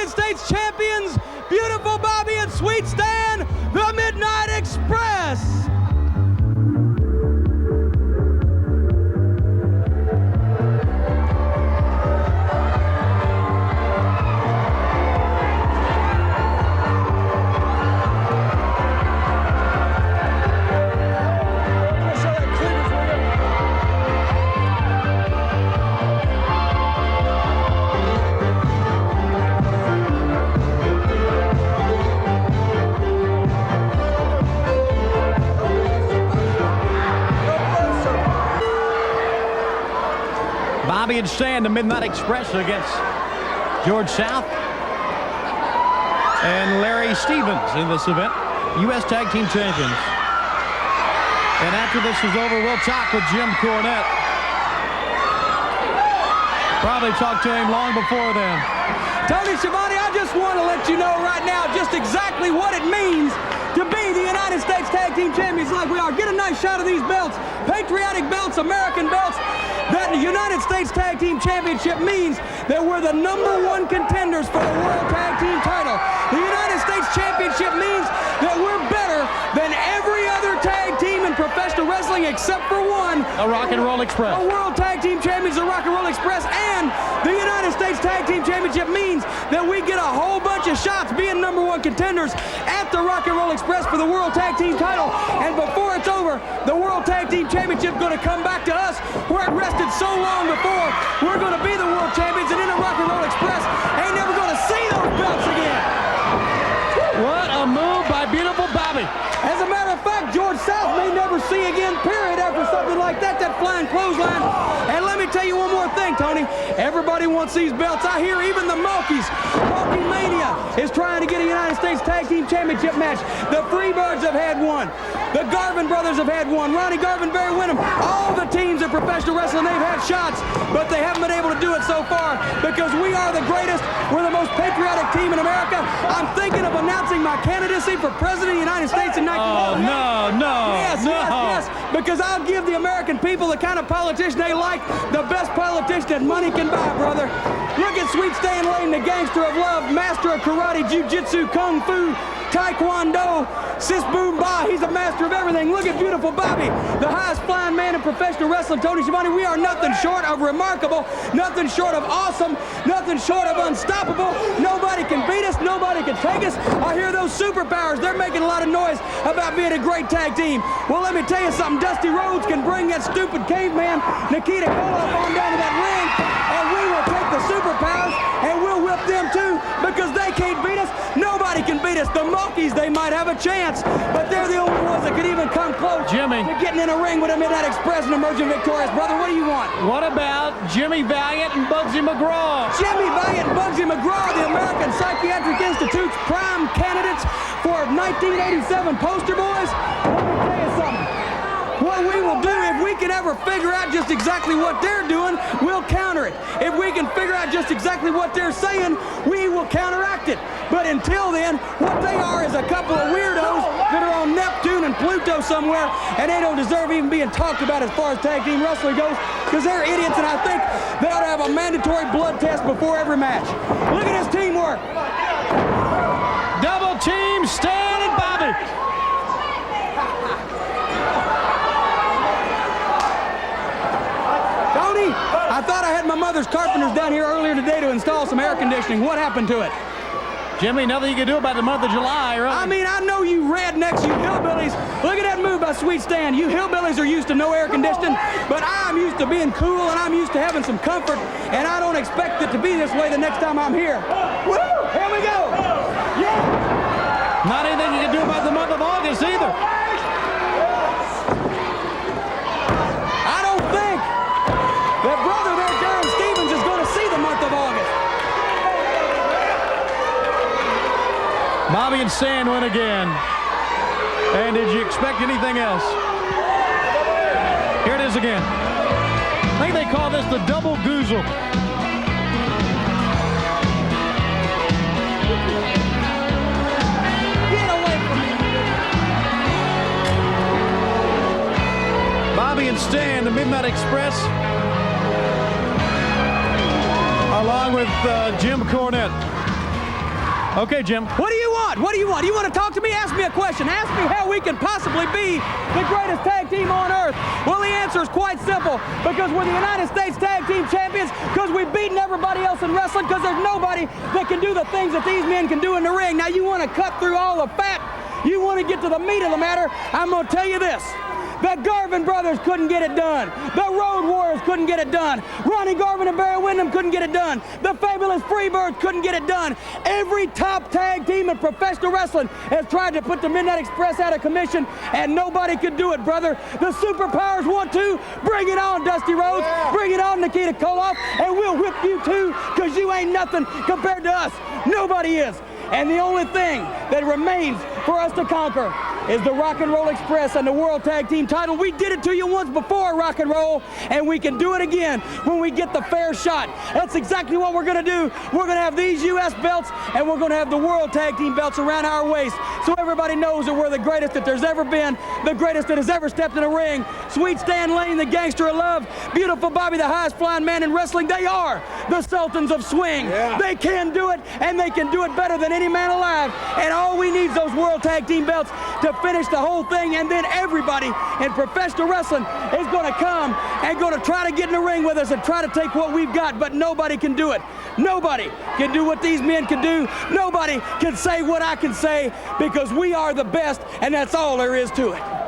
United States champions, beautiful Bobby and Sweet Stan, the Midnight Express. Bobby and Stan, the Midnight Express against George South and Larry Stevens in this event, U.S. Tag Team Champions. And after this is over, we'll talk with Jim Cornette. Probably talked to him long before then. Tony Schiavone, I just want to let you know right now just exactly what it means to be the United States Tag Team Champions like we are. Get a nice shot of these belts, patriotic belts, American belts. That the United States Tag Team Championship means that we're the #1 contenders for the World Tag Team title. The United States Championship means that we're better than every other tag team in professional wrestling except for one. The Rock and Roll Express. The World Tag Team Champions, the Rock and Roll Express, and the United States Tag Team Championship means that we get a whole bunch of shots being #1 contenders at the Rock and Roll Express for the World Tag Team title. And before it's over, the World Tag Team Championship going to come back to us where it rested so long before. We're going to be the World Champions, and in the Rock and Roll Express ain't never going to see those belts again. What a move by beautiful Bobby. As a matter of fact, George South may never see again, period, after something like that flying clothesline. And let me tell you one more thing, Tony. Everybody wants these belts. I hear even the Mulkeys, Mulkey Mania, is trying to get a United States Tag Team Championship match. The Freebirds have had one. The Garvin brothers have had one. Ronnie Garvin, Barry Windham, all the teams in professional wrestling, they've had shots, but they haven't been able to do it so far because we are the greatest. We're the most patriotic team in America. I'm thinking of announcing my candidacy for President of the United States in 19... Oh, no. Yes, because I'll give the American people the kind of politician they like, the best politician that money can buy, brother. Look at Sweet Stan Lane, the gangster of love, master of karate, jiu-jitsu, kung fu, taekwondo, sis boom ba. He's a master of everything. Look at beautiful Bobby, the highest flying man in professional wrestling. Tony Schiavone, we are nothing short of remarkable, nothing short of awesome, nothing short of unstoppable. Nobody can beat us, nobody can take us. I hear those superpowers, they're making a lot of noise about being a great tag team. Well, let me tell you something, Dusty Rhodes can bring that stupid caveman Nikita Koloff on down to that ring, and we will take the superpowers and we'll whip them too, because they can't beat us. Nobody can beat us. The Mulkeys, they might have a chance, but they're the only ones that could even come close Jimmy, to getting in a ring with a Midnight Express and emerging victorious. Brother, what do you want? What about Jimmy Valiant and Bugsy McGraw? Jimmy Valiant and Bugsy McGraw, the American Psychiatric Institute's prime candidates for 1987 poster boys. Let me tell you something. What we will do, if we can ever figure out just exactly what they're doing, we'll counter it. If we can figure out just exactly what they're saying, we will counteract it. But until then, what they are is a couple of weirdos that are on Neptune and Pluto somewhere, and they don't deserve even being talked about as far as tag team wrestling goes, because they're idiots, and I think they ought to have a mandatory blood test before every match. Look at his teamwork. Double team, Stan and Bobby. Tony, I thought I had my mother's carpenters down here earlier today to install some air conditioning. What happened to it? Jimmy, nothing you can do about the month of July, right? I mean, I know you rednecks, you hillbillies. Look at that move by Sweet Stan. You hillbillies are used to no air conditioning, but I'm used to being cool, and I'm used to having some comfort, and I don't expect it to be this way the next time I'm here. Woo! Here we go! Yeah! Not anything you can do about the month of August either. I don't think that brother there, Darren Stevens, is going to see the month of August. Bobby and Stan win again. And did you expect anything else? Here it is again. I think they call this the double goozle. Get away from me. Bobby and Stan, the Midnight Express, along with Jim Cornette. Okay, Jim. What do you want? What do you want? You want to talk to me? Ask me a question. Ask me how we can possibly be the greatest tag team on earth. Well, the answer is quite simple. Because we're the United States Tag Team Champions, because we've beaten everybody else in wrestling, because there's nobody that can do the things that these men can do in the ring. Now, you want to cut through all the fat? You want to get to the meat of the matter? I'm going to tell you this. The Garvin brothers couldn't get it done. The Road Warriors couldn't get it done. Ronnie Garvin and Barry Windham couldn't get it done. The Fabulous Freebirds couldn't get it done. Every top tag team in professional wrestling has tried to put the Midnight Express out of commission, and nobody could do it, brother. The Superpowers want to. Bring it on, Dusty Rhodes. Yeah. Bring it on, Nikita Koloff, and we'll whip you too, because you ain't nothing compared to us. Nobody is. And the only thing that remains for us to conquer is the Rock and Roll Express and the World Tag Team title. We did it to you once before, Rock and Roll, and we can do it again when we get the fair shot. That's exactly what we're going to do. We're going to have these U.S. belts, and we're going to have the World Tag Team belts around our waist, so everybody knows that we're the greatest that there's ever been, the greatest that has ever stepped in a ring. Sweet Stan Lane, the gangster of love, beautiful Bobby, the highest flying man in wrestling. They are the Sultans of Swing. Yeah. They can do it, and they can do it better than any man alive. And all we need is those World Tag Team belts to finish the whole thing, and then everybody in professional wrestling is going to come and going to try to get in the ring with us and try to take what we've got, but nobody can do it. Nobody can do what these men can do. Nobody can say what I can say, because we are the best, and that's all there is to it.